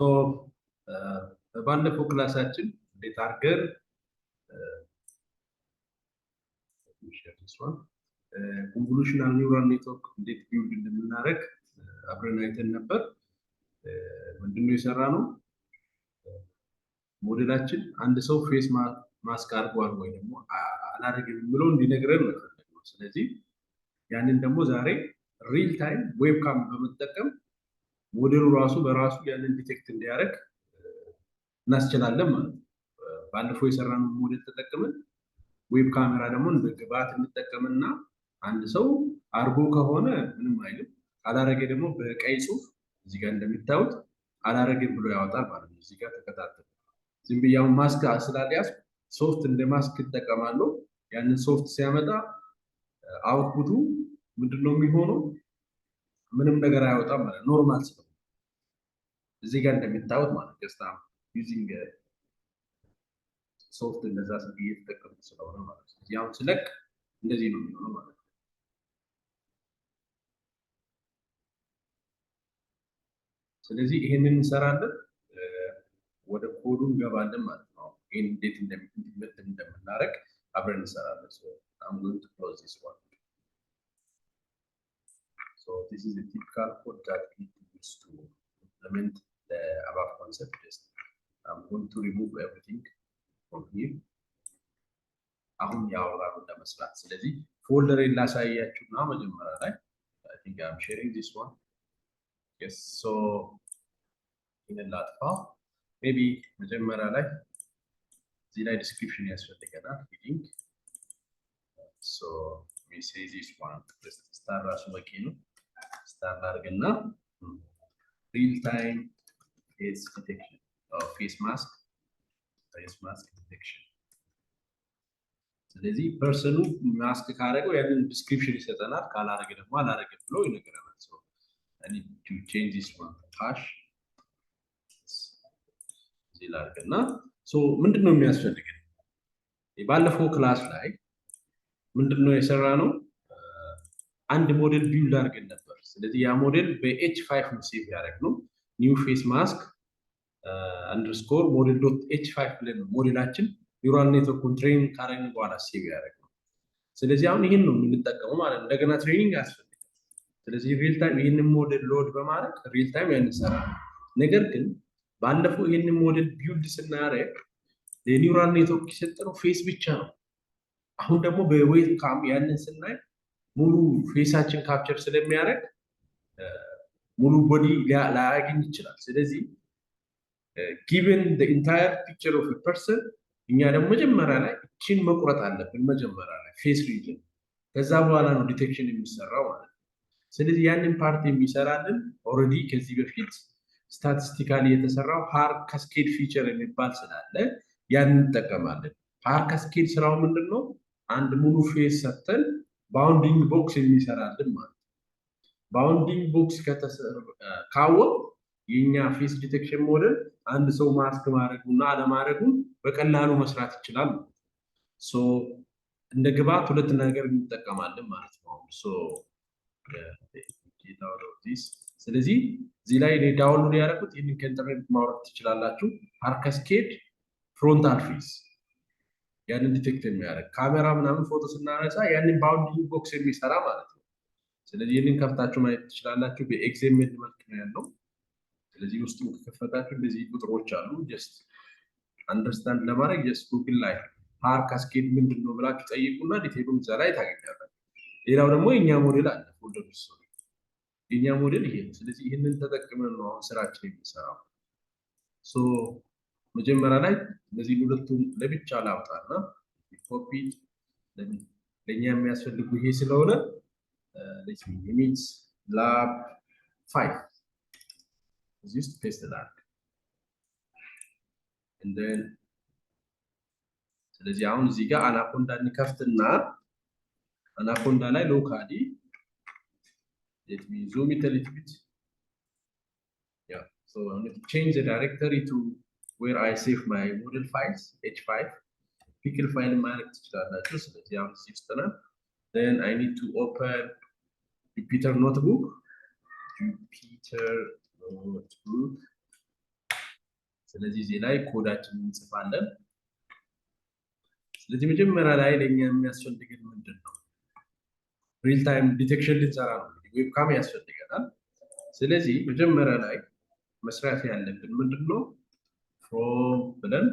So ባለፈው ክላሳችን እንዴት አድርገን convolutional neural network እንዴት ቢልድ እንደምናደርግ አብረን አይተን ነበር። ምንድነው የሰራነው? ሞዴላችን አንድ ሰው ፌስ ማስክ አድርጓል ወይ ደግሞ አላደረገም ብሎ እንዲነግረን ነው። ስለዚህ ያንን ደግሞ ዛሬ ሪል ታይም ዌብካም በመጠቀም ሞዴሉ ራሱ በራሱ ያንን ዲቴክት እንዲያደርግ እናስችላለን ማለት ነው። ባለፈው የሰራነው ሞዴል ተጠቅመን ዌብ ካሜራ ደግሞ እንደ ግብአት እንጠቀምና አንድ ሰው አርጎ ከሆነ ምንም አይልም፣ አላረገ ደግሞ በቀይ ጽሁፍ እዚህ ጋር እንደምታዩት አላረገም ብሎ ያወጣል ማለት ነው። እዚህ ጋር ተከታተሉ። ዝም ብያው ማስክ ስላልያዝ ሶፍት እንደ ማስክ ተጠቀማለሁ። ያንን ሶፍት ሲያመጣ አውትፑቱ ምንድነው የሚሆነው? ምንም ነገር አያወጣም ማለት ኖርማል ስለሆነ እዚህ ጋር እንደምታዩት ማለት ገስታ ዩዚንግ ሶፍት እንደዛ እየተጠቀምኩ ስለሆነ ማለት ነው። ያው ስለቅ እንደዚህ ነው የሚሆነው ማለት ነው። ስለዚህ ይሄንን እንሰራለን፣ ወደ ኮዱ እንገባለን ማለት ነው። ይሄን እንዴት እንደምናደርግ አብረን እንሰራለን። so I'm going to close this one. So this is a typical code that we use to implement the above concept. Just I'm going to remove everything from here. አሁን ያወራው ለመስራት ስለዚህ ፎልደር ላሳያችሁና መጀመሪያ ላይ I think I'm sharing this one. Yes, so in a lot of maybe መጀመሪያ ላይ እዚህ ላይ description ያስፈልገናል heading. So we say this one start ራሱ በቂ ነው። start አድርገና real time face detection or face mask detection. ስለዚህ ፐርሰኑ ማስክ ካረገው ያንን ዲስክሪፕሽን ይሰጠናል፣ ካላረገ ደግሞ አላረገ ብሎ ይነግረናል። so I need to change this one hash ዚላርገና so ምንድነው የሚያስፈልገን? ባለፈው ክላስ ላይ ምንድነው የሰራነው? አንድ ሞዴል ቢልድ አድርገን ነበር። ስለዚህ ያ ሞዴል በh5 ነው ሴቭ ያደረግነው new face mask underscore model.h5 ብለን ሞዴላችን ኒውራል ኔትወርኩን ትሬን ካረግን በኋላ ሴቭ ያደረግነው። ስለዚህ አሁን ይሄን ነው የምንጠቀመው ማለት ነው። እንደገና ትሬኒንግ ያስፈልጋል። ስለዚህ ሪል ታይም ይሄንን ሞዴል ሎድ በማድረግ ሪል ታይም ያን እንሰራለን። ነገር ግን ባለፈው ይሄንን ሞዴል ቢልድ ስናደርግ ለኒውራል ኔትወርክ የሰጠነው ፌስ ብቻ ነው። አሁን ደግሞ በዌብ ካም ያንን ስናይ ሙሉ ፌሳችን ካፕቸር ስለሚያደርግ ሙሉ ቦዲ ላያገኝ ይችላል። ስለዚህ given the entire picture of a person እኛ ደግሞ መጀመሪያ ላይ እቺን መቁረጥ አለብን። መጀመሪያ ላይ ፌስ ሪጅን፣ ከዛ በኋላ ነው ዲቴክሽን የሚሰራው ማለት ነው። ስለዚህ ያንን ፓርት የሚሰራልን ኦሬዲ ከዚህ በፊት ስታቲስቲካሊ የተሰራው ሃር ካስኬድ ፊቸር የሚባል ስላለ ያንን እንጠቀማለን። ሃር ካስኬድ ስራው ምንድነው? አንድ ሙሉ ፌስ ሰጥተን ባውንዲንግ ቦክስ የሚሰራልን ማለት ነው። ባውንዲንግ ቦክስ ካወቅ የኛ ፌስ ዲቴክሽን ሞዴል አንድ ሰው ማስክ ማድረጉና አለማድረጉን በቀላሉ መስራት ይችላል። ሶ እንደ ግብአት ሁለት ነገር እንጠቀማለን ማለት ነው። ሶ ስለዚህ እዚህ ላይ ዳውንሎድ ያደረኩት ይሄንን ከኢንተርኔት ማውረድ ትችላላችሁ። ሃር ካስኬድ ፍሮንታል ፌስ ያንን ዲቴክት የሚያደርግ ካሜራ ምናምን ፎቶ ስናነሳ ያንን ባውንዲንግ ቦክስ የሚሰራ ማለት ነው። ስለዚህ ይሄንን ከፍታችሁ ማየት ትችላላችሁ። በኤክስኤምኤል መልክ ነው ያለው። ስለዚህ ውስጡ ከፈታችሁ እንደዚህ ቁጥሮች አሉ። ጀስት አንደርስታንድ ለማድረግ ጀስት ጉግል ላይ ሃር ካስኬድ ምንድነው ብላችሁ ጠይቁና ዲቴሉን እዛ ላይ ታገኛላችሁ። ሌላው ደግሞ የኛ ሞዴል አለ ፎልደር ውስጥ የኛ ሞዴል ይሄ ነው። ስለዚህ ይሄንን ተጠቅመን ነው አሁን ስራችን የሚሰራው። ሶ መጀመሪያ ላይ እነዚህ ሁለቱም ለብቻ ላውጣና ኮፒ ለኛ የሚያስፈልጉ ይሄ ስለሆነ let's see image lab 5 is just paste that and then ስለዚህ አሁን እዚህ ጋር አናኮንዳ እንከፍትና አናኮንዳ ላይ ሎካሊ let me zoom it a little bit. Yeah, so I'm going to change the directory to where I save my model files h5 pickle file ማድረግ ትችላላችሁ። ስለዚህ አሁን ሲስተና then I need to open Jupyter notebook ስለዚህ እዚህ ላይ ኮዳችንን እንጽፋለን። ስለዚህ መጀመሪያ ላይ ለኛ የሚያስፈልገን ምንድነው? ሪል ታይም ዲቴክሽን ልንሰራ ነው። ዌብካም ያስፈልገናል። ስለዚህ መጀመሪያ ላይ መስራት ያለብን ምንድነው? from ብለን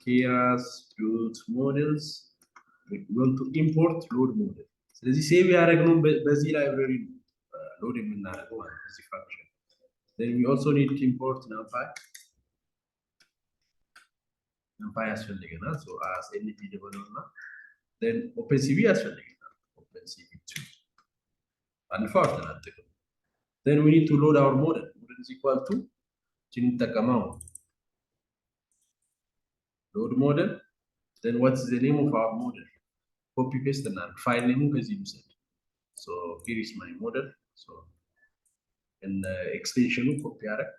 keras build models we want to import load model። ስለዚህ ሴቭ ያደረግነው በዚህ ላይብረሪ ነው ሎድ የምናደርገው ማለት ነው እዚህ ፋንክሽን። then we also need to import numpy ያስፈልገናል። so as np ደበለውና then opencv ያስፈልገናል opencv2 አንፋር ተናጥቀው then we need to load our model is equal to እንጠቀመው load model then what is the name of our model? Copy paste and file name ከዚህ ውሰድ። so here is my model so and extension copy አረግ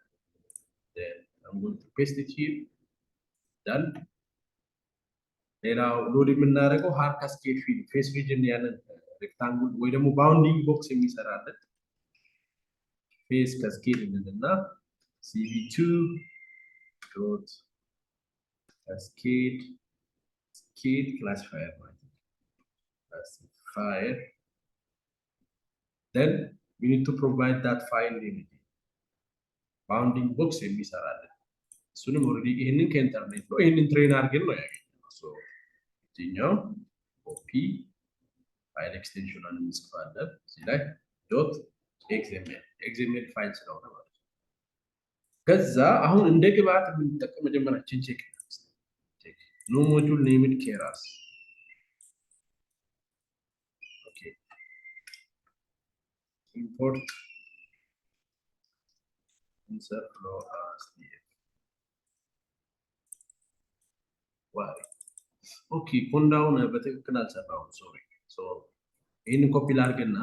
then I'm going to paste it here done። ሌላው ሎድ የምናደርገው ሃር ካስኬድ ፊልድ ፌስ ሪጅን ያለን ሬክታንጉል ወይ ደግሞ ባውንዲንግ ቦክስ የሚሰራለት ፌስ ካስኬድ እንልና cv2 dot cascade classifier classifier then we need to provide that file name bounding box የሚሰራለን እሱንም ኦሬዲ ይሄንን ከኢንተርኔት ነው ይሄንን ትሬን አድርገን ነው ያገኘነው። ሶ እዚህኛው ኮፒ ፋይል ኤክስቴንሽኑን እንጽፋለን እዚህ ላይ ዶት xml ፋይል ስለሆነ ማለት ነው። ከዛ አሁን እንደ ግብአት የምንጠቀም መጀመሪያችን ቼክ no module named keras okay import insert flow as df why okay ኮንዳውን በትክክል አልሰራውም ሶሪ ሶ ይሄን ኮፒ ላድርግና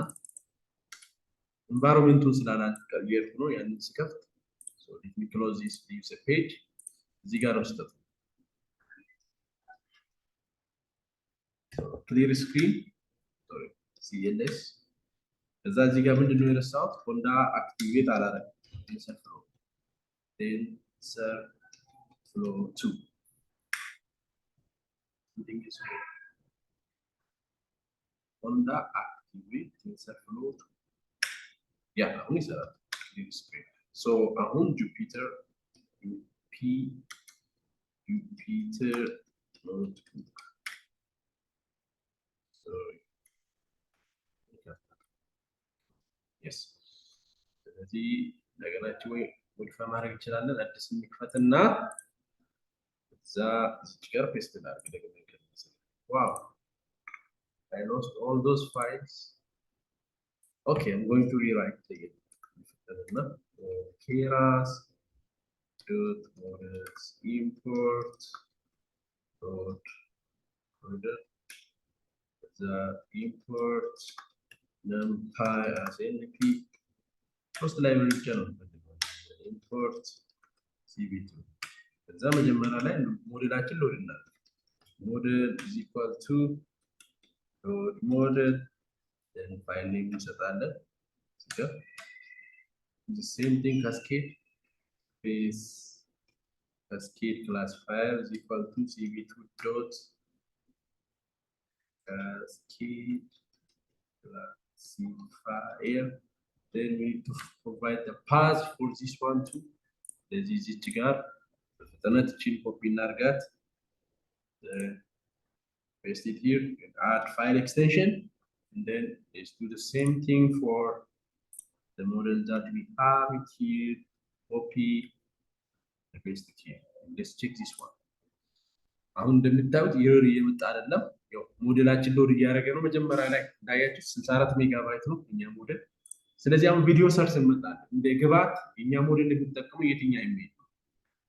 environment-ን ስላላቀየርኩ ነው ያንን ስከፍት so let me close this leaves a page እዚህ ጋር ወስደው clear screen sorry cls እዛ እዚህ ጋር ምንድነው የረሳሁት ኮንዳ አክቲቬት አላደረግም insert flow then insert flow 2 something is ኮንዳ activate insert flow 2 yeah አሁን ይሰራል clear screen so አሁን jupyter notebook yes ስለዚህ ነገራችን ወይ ሞዲፋይ ማድረግ እንችላለን አዲስ እንክፈትና እዛ እዚህ ጋር ፔስት እናድርግ ደግሞ wow I lost all those files okay I'm going to rewrite again keras dot models import dot model the import numpy as np first library channel import cv2 ከዛ መጀመሪያ ላይ ሞዴላችን ሎድ እናደርግ model is equal to load model then file name እንሰጣለን okay the same thing cascade base cascade classifier is equal to cv2 dot cascade classifier then we need to provide the path for this one too ስለዚህ እዚች ጋር በፍጥነት ቺን ኮፒ እናርጋት paste it here and add file extension and then let's do the same thing for the model that we have it here copy and paste it here and let's check this one አሁን እንደምታዩት ይሄር እየመጣ አይደለም ያው ሞዴላችን ሎድ እያደረገ ነው መጀመሪያ ላይ እንዳያችሁ 64 ሜጋባይት ነው እኛ ሞዴል ስለዚህ አሁን ቪዲዮ ሰርች እንመጣለን እንደ ግብአት እኛ ሞዴል የምንጠቀመው የትኛው ኢሜል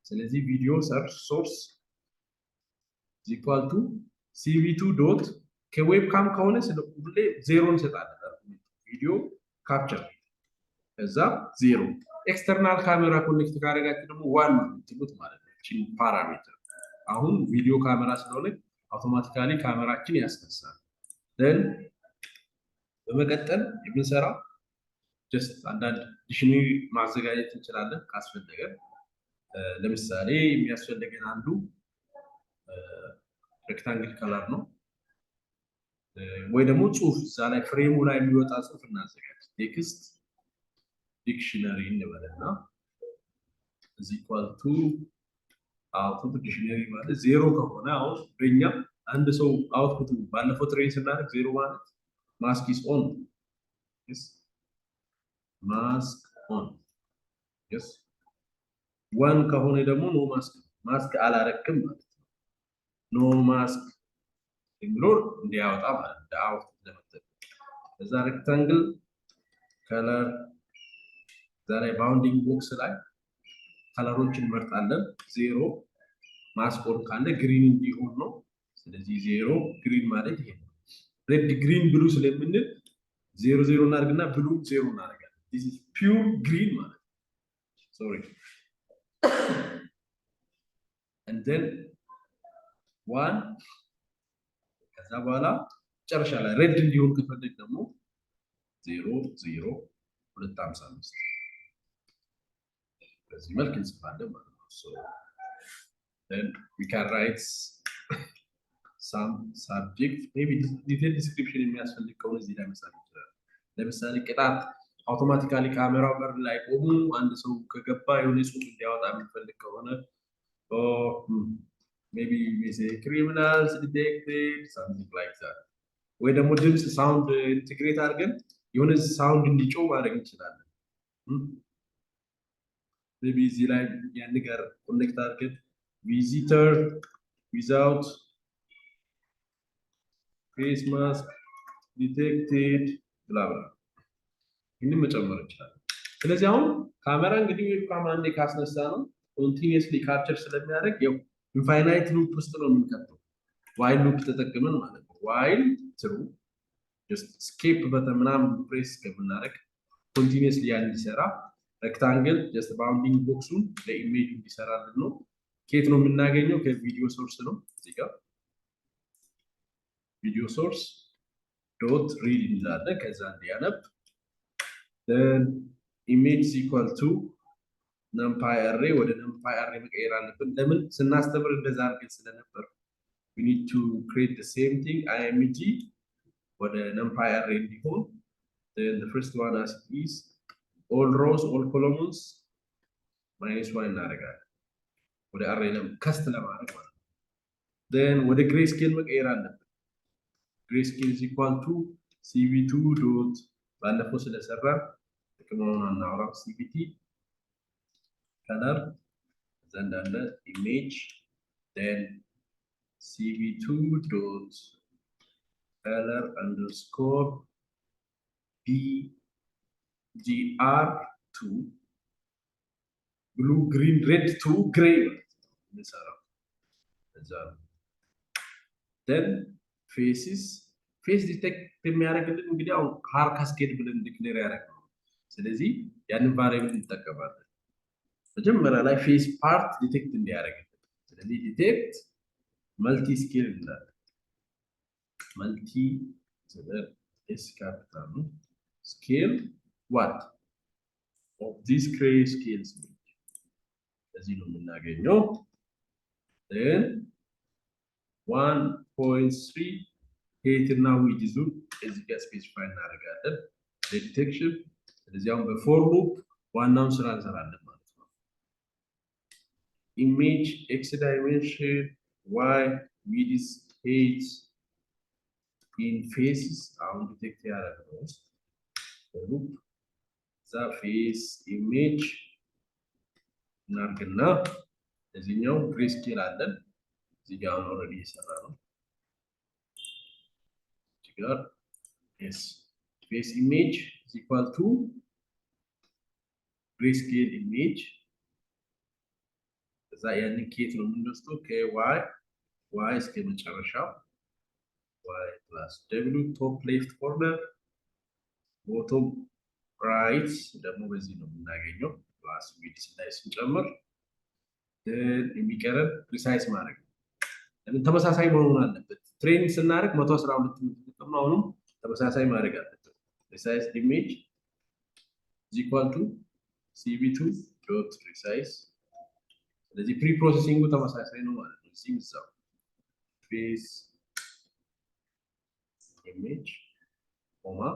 ስለዚህ ቪዲዮ ሰርች ሶርስ is equal to cv2 dot ከዌብካም ከሆነ ሁሌ 0 እንሰጣለን ቪዲዮ ካፕቸር ከዛ 0 ኤክስተርናል ካሜራ ኮኔክት ካደረጋችሁ ደግሞ 1 ነው ትሉት ማለት ነው እቺ ፓራሜትር አሁን ቪዲዮ ካሜራ ስለሆነ አውቶማቲካሊ ካሜራችን ያስነሳል then በመቀጠል የምንሰራው just አንዳንድ ዲክሽነሪ ማዘጋጀት እንችላለን ካስፈለገ ለምሳሌ የሚያስፈልገን አንዱ ሬክታንግል ከለር ነው ወይ ደግሞ ጽሁፍ እዛ ላይ ፍሬሙ ላይ የሚወጣ ጽሁፍ እናዘጋጅ ቴክስት ዲክሽነሪ እንበልና is equal to output ዲክሽነሪ ማለት ዜሮ ከሆነ አሁን በእኛ አንድ ሰው አውትፑት ባለፈው ትሬን ስናደርግ ዜሮ ማለት ማስክ is on yes mask on yes ዋን ከሆነ ደግሞ ኖ ማስክ አላረክም ማለት ነው ኖ ማስክ ኢግኖር እንዲያወጣ ማለት ነው አውትፑት ለመጠቀም እዛ ሬክታንግል ከለር ዛሬ ባውንዲንግ ቦክስ ላይ ከለሮችን መርጣለን ዜሮ ማስኮን ካለ ግሪን እንዲሆን ነው ስለዚህ ዜሮ ግሪን ማለት ይሄ ነው ሬድ ግሪን ብሉ ስለምንል ዜሮ ዜሮ እናርግና ብሉ ዜሮ እናርጋለን this is pure green ማለት sorry and then one ከዛ በኋላ ጨርሻ ላይ ሬድ እንዲሆን ከፈለግ ደግሞ 0 0 255 በዚህ መልክ እንጽፋለን ማለት ነው so then we can write some subject maybe detailed description የሚያስፈልግ ከሆነ እዚህ ላይ መጻፍ ይችላል ለምሳሌ ቅጣት አውቶማቲካሊ ካሜራው በር ላይ ቆሙ አንድ ሰው ከገባ የሆነ ጽሁፍ እንዲያወጣ የሚፈልግ ከሆነ or maybe we say criminals detected something like that ወይ ደግሞ ድምጽ ሳውንድ ኢንተግሬት አድርገን የሆነ ሳውንድ እንዲጮህ ማድረግ እንችላለን maybe እዚህ ላይ ያን ጋር ኮኔክት አድርገን visitor without face mask detected blah blah ይህንን መጨመር ይችላል ስለዚህ አሁን ካሜራ እንግዲህ ዌብካም አንዴ ካስነሳ ነው ኮንቲኒየስሊ ካፕቸር ስለሚያደርግ ያው ኢንፋይናይት ሉፕ ውስጥ ነው የምንከተው ዋይል ሉፕ ተጠቅመን ማለት ነው ዋይል ትሩ just escape በተን ምናምን ፕሬስ ከምናደርግ ኮንቲኒየስሊ ያን እንዲሰራ ሬክታንግል just bounding ቦክሱን ለኢሜጅ እንዲሰራልን ነው ከየት ነው የምናገኘው ከቪዲዮ ሶርስ ነው እዚህ ጋር ቪዲዮ ሶርስ ዶት ሪድ እንላለን ከዛ እንዲያነብ then image is equal to numpy array ወደ numpy array መቀየር አለብን ለምን ስናስተምር እንደዛ አድርገን ስለነበር we need to create the same thing img ወደ numpy array እንዲሆን then the first one as is all rows all columns -1 እናደርጋለን ወደ array ከስት ለማድረግ ማለት then ወደ grayscale መቀየር አለብን grayscale is equal to cv2 dot ባለፈው ስለሰራ ጥቅሙን እናውራ cvt color then image then cv2 dot color underscore bgr2 blue green red to gray then faces face detect የሚያደርግልን እንግዲህ አሁን ሃር ካስኬድ ብለን ዲክሌር ያደርጋል ስለዚህ ያንን ቫሪያብል እንጠቀማለን መጀመሪያ ላይ ፌስ ፓርት ዲቴክት እንዲያደርግልን ስለዚህ ዲቴክት መልቲ ስኬል እንላለን መልቲ s capital scale what of these gray scales እዚህ ነው የምናገኘው then 1.3 height እና width ዙ እዚህ ጋር ስፔሲፋይ እናደርጋለን ዲቴክሽን ስለዚህ አሁን በፎር ሉፕ ዋናውን ስራ እንሰራለን ማለት ነው image x dimension y width height in faces አሁን ዲቴክት ያደርጋል ሉፕ the face image እናርግና እዚህኛው ግሬስኬል አለን እዚህ ጋር ኦልሬዲ እየሰራ ነው እዚህ ጋር yes face image is equal to grayscale image እዛ ያንን ኬት ነው የምንወስደው ከy y እስከ መጨረሻው y plus w top left corner bottom right ደግሞ በዚህ ነው የምናገኘው plus width ላይ ስንጨምር የሚቀረን ፕሪሳይዝ ማድረግ ለምን ተመሳሳይ መሆን አለበት ትሬን ስናደርግ 112 ምትጠቀም አሁንም ተመሳሳይ ማድረግ አለበት ፕሪሳይዝ image is equal to cv2 dot resize ስለዚህ ፕሪ ፕሮሰሲንጉ ተመሳሳይ ነው ማለት ነው። እዚህም እዛው face image comma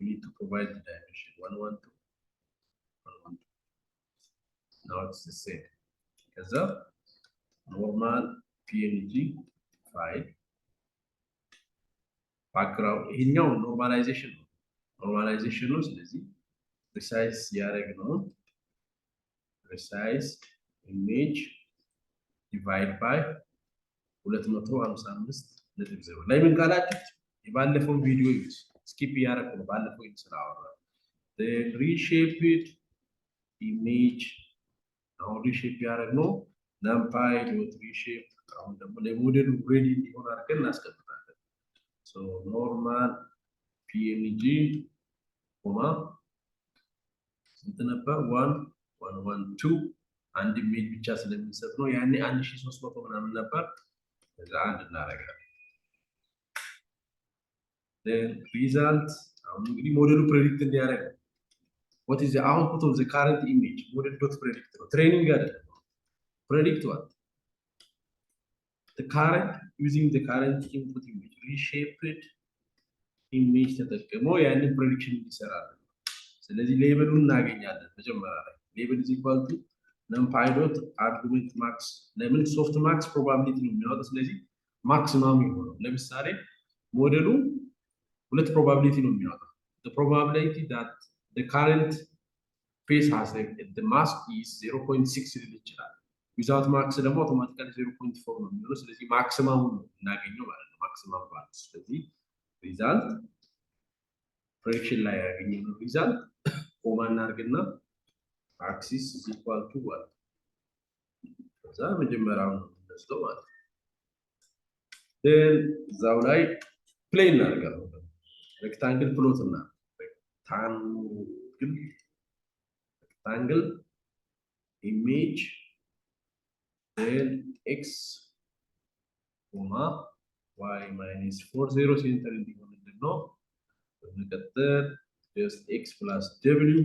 we need to provide the dimension 112 112. Now it's the same as a normal png file background ይሄኛው ኖርማላይዜሽን ነው። ስለዚህ ፕሪሳይዝ ያደረግነው precise image divide by 255.0 ላይ ምን ካላችሁት የባለፈው ቪዲዮ ዩዝ ስኪፕ ያደረኩ ነው። ባለፈው ይስራውራ the reshaped image now reshape ያደረግነው numpy reshape አሁን ደግሞ ለሞዴሉ ሬዲ እንዲሆን አድርገን እናስቀምጣለን። so normal png ስንት ነበር 112 አንድ ኢሜጅ ብቻ ስለሚሰጥ ነው። ያኔ 1300 ምናምን ነበር። ከዛ አንድ እናደርጋለን። then result አሁን እንግዲህ ሞዴሉ ፕሬዲክት እንዲያደርግ what is the output of the current image model dot predict ነው። ትሬኒንግ አይደለም። predict what the current using the current input image reshaped image ተጠቅሞ ያንን ፕሬዲክሽን ይሰራል። ስለዚህ ሌበሉን እናገኛለን። መጀመሪያ ላይ ሌበል is equal to numpy dot argument max ለምን ሶፍት ማክስ ፕሮባቢሊቲ ነው የሚያወጣው። ስለዚህ ማክሲማም ይሆናል። ለምሳሌ ሞዴሉ ሁለት ፕሮባቢሊቲ ነው የሚያወጣው። the probability that the current phase has the mass is 0.6 ሊል ይችላል። without max ደግሞ አውቶማቲካሊ 0.4 ነው የሚሆነው። ስለዚህ ማክሲማም ነው እናገኘው ማለት ነው። ማክሲማም ቫልዩ። ስለዚህ ሪዛልት ፕሬዲክሽን ላይ ያገኘነው ሪዛልት ኮማ እናርግና axis is equal to 1 ከዛ መጀመሪያው ነው እንደዚህ ማለት ነው። then ዛው ላይ ፕሌይ እናደርጋለን። ሬክታንግል ፕሎት እና ሬክታንግል image then x y minus 40 ሴንተር እንዲሆን ነው። በመቀጠል just x plus w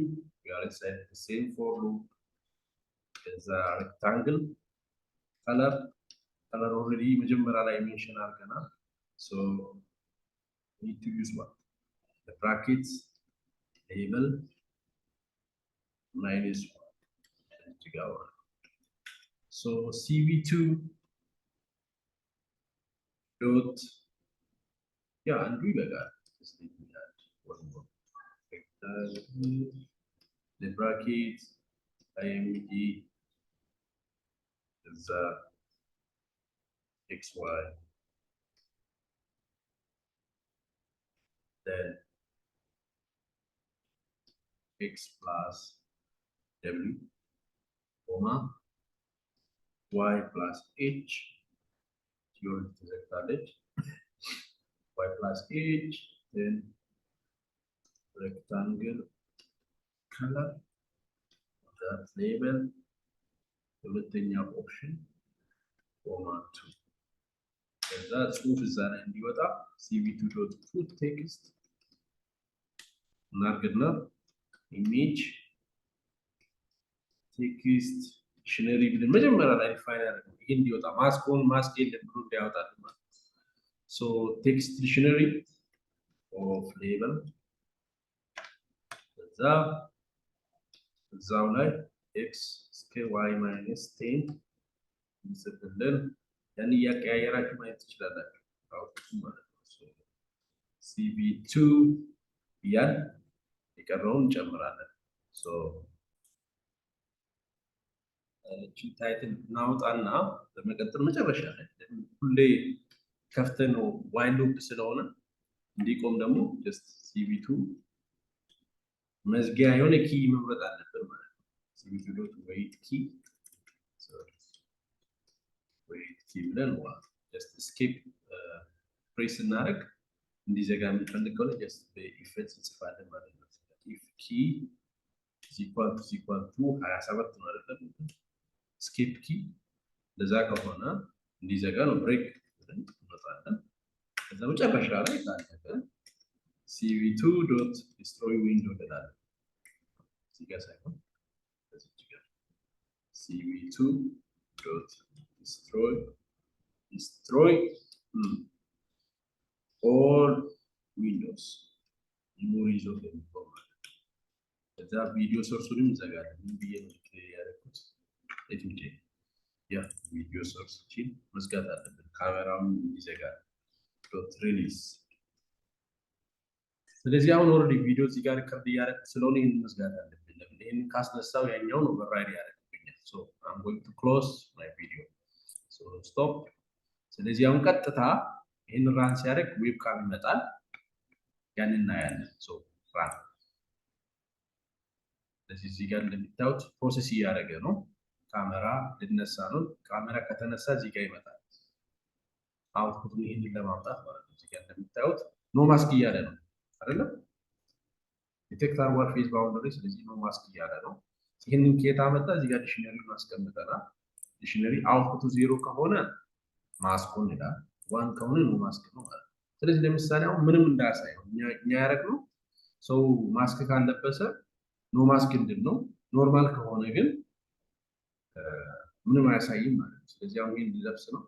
we are inside the same for loop is a rectangle color already መጀመሪያ ላይ ሜንሽን አድርገናል። so need to use what the brackets label minus 1 together. So cv2 dot and we got the brackets img is xy then x plus w comma y plus h your rectangle y plus h then rectangle color that label ሁለተኛው ኦፕሽን ኮማ 2 ከዛ ጽሁፍ እዛ ላይ እንዲወጣ cv2.put text እናርግና ኢሜጅ ቴክስት ዲክሽነሪ ብለን መጀመሪያ ላይ ዲፋይን ያደርጋል። ይሄ እንዲወጣ ማስኮን ማስክ የለም ብሎ እንዲያወጣል ማለት ነው። so text dictionary of label እዛው ላይ x እስከ y minus 10 ይሰጥልን። ያን ያቀያየራችሁ ማየት ትችላላችሁ አውጥቱ ማለት ነው። so cv2 ያን የቀረውን እንጨምራለን። so እቺ ታይትል እናውጣና በመቀጠል መጨረሻ ላይ ሁሌ ከፍተን ነው ዋይል ሉፕ ስለሆነ እንዲቆም ደግሞ just cv2 መዝጊያ የሆነ ኪ መምረጥ አለብን ማለት ነው። cv2.wait key so wait key ብለን just escape press እናደርግ እንዲዘጋ የምንፈልገው just በኢፌክት እንጽፋለን ማለት ነው። if key is equal to 27 ነው አይደል? escape key ለዛ ከሆነ እንዲዘጋ ነው ብሬክ ብለን እንመጣለን። ከዛ መጨረሻ ላይ ታደርገ cv2.destroy window እንላለን። እዚህ ጋር ሳይሆን እዚህ ጋር cv2 dot destroy all windows memories of የሚባል ከዛ ቪዲዮ ሶርሱንም እንዘጋለን ምን ብዬ ነው ያደረኩት ለትንቴ ያ ቪዲዮ ሶርሱን መዝጋት አለብን ካሜራውን ይዘጋል ዶት ሪሊዝ ስለዚህ አሁን ኦልሬዲ ቪዲዮ እዚህ ጋር ከርድ ያደረኩ ስለሆነ ይሄን መዝጋት አለብን ለምን ይሄን ካስነሳው ያኛውን ኦቨርራይድ ያደርግብኛል so I'm going to close my video so stop ስለዚህ አሁን ቀጥታ ይሄን ራን ሲያደርግ ዌብካም ይመጣል ያንን እናያለን so ራን ስለዚህ እዚህ ጋር እንደምታዩት ፕሮሰስ እያደረገ ነው ካሜራ ልነሳ ነው ካሜራ ከተነሳ እዚህ ጋር ይመጣል አውትፑቱን ይሄንን ለማምጣት ማለት ነው እዚህ ጋር እንደምታዩት ኖ ማስክ እያለ ነው አይደለም ዲቴክት አርጓል ፌዝ ባውንደሪ ስለዚህ ኖ ማስክ እያለ ነው ይሄንን ከየት አመጣ እዚህ ጋር ዲክሽነሪ ማስቀምጠናል ዲክሽነሪ አውትፑቱ 0 ከሆነ ማስኩን ይላል 1 ከሆነ ኖ ማስክ ነው ማለት ስለዚህ ለምሳሌ አሁን ምንም እንዳያሳየው እኛ ያደረግነው ሰው ማስክ ካለበሰ ኖ ማስክ እንደነው ኖርማል ከሆነ ግን ምንም አያሳይም ማለት ነው ስለዚህ አሁን ይሄን ዲዘብስ ነው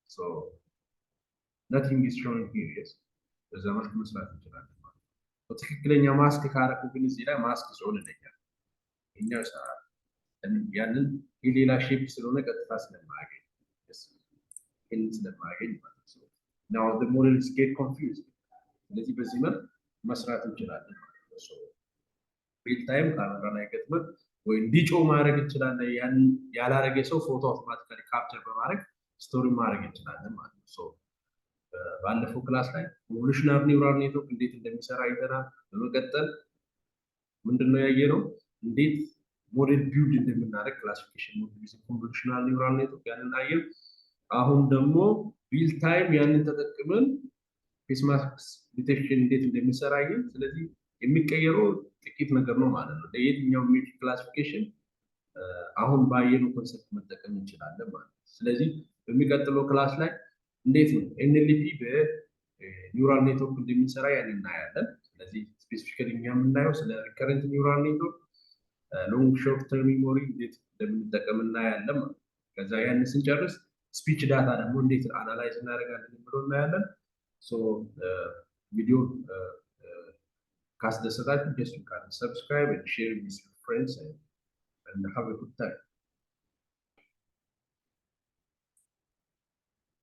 so nothing is showing here yes በዛ መልኩ መስራት እንችላለን ማለት ነው ትክክለኛ ማስክ ካረኩ ግን እዚህ ላይ ማስክ ዞን እንደኛል እኛው ሰራ ያንን የሌላ ሼፕ ስለሆነ ቀጥታ ስለማያገኝ ይሄን ስለማያገኝ ማለት ነው now the model is get confused ስለዚህ በዚህ መልኩ መስራት እንችላለን ማለት ነው so real time ካሜራ ላይ ገጥመን ወይ እንዲጮ ማድረግ እንችላለን ያን ያላረገ ሰው ፎቶ አውቶማቲካሊ ካፕቸር በማድረግ ስቶሪ ማድረግ እንችላለን ማለት ነው so ባለፈው ክላስ ላይ ኮንቮሉሽናል ኒውራል ኔትወርክ እንዴት እንደሚሰራ አይተናል በመቀጠል ምንድነው ያየነው እንዴት ሞዴል ቢልድ እንደምናደርግ ክላሲፊኬሽን ሞዴል ኮንቮሉሽናል ኒውራል ኔትወርክ ያንን አየን አሁን ደግሞ ሪል ታይም ያንን ተጠቅመን ፌስ ማስክ ዲቴክሽን እንዴት እንደሚሰራ አየን ስለዚህ የሚቀየረው ጥቂት ነገር ነው ማለት ነው ለየትኛው ሜትሪክ ክላሲፊኬሽን አሁን ባየነው ኮንሰፕት መጠቀም እንችላለን ማለት ነው ስለዚህ በሚቀጥለው ክላስ ላይ እንዴት ነው ኤንኤልፒ በኒውራል ኔትወርክ እንደሚሰራ ያንን እናያለን ስለዚህ ስፔሲፊካሊ እኛ የምናየው ስለ ሪከረንት ኒውራል ኔትወርክ ሎንግ ሾርት ተርም ሜሞሪ እንዴት እንደምንጠቀም እናያለን ከዛ ያንን ስንጨርስ ስፒች ዳታ ደግሞ እንዴት አናላይዝ እናደርጋለን ብሎ እናያለን ሶ ቪዲዮ ካስደሰታችሁ just you can subscribe and share with your friends and have a good time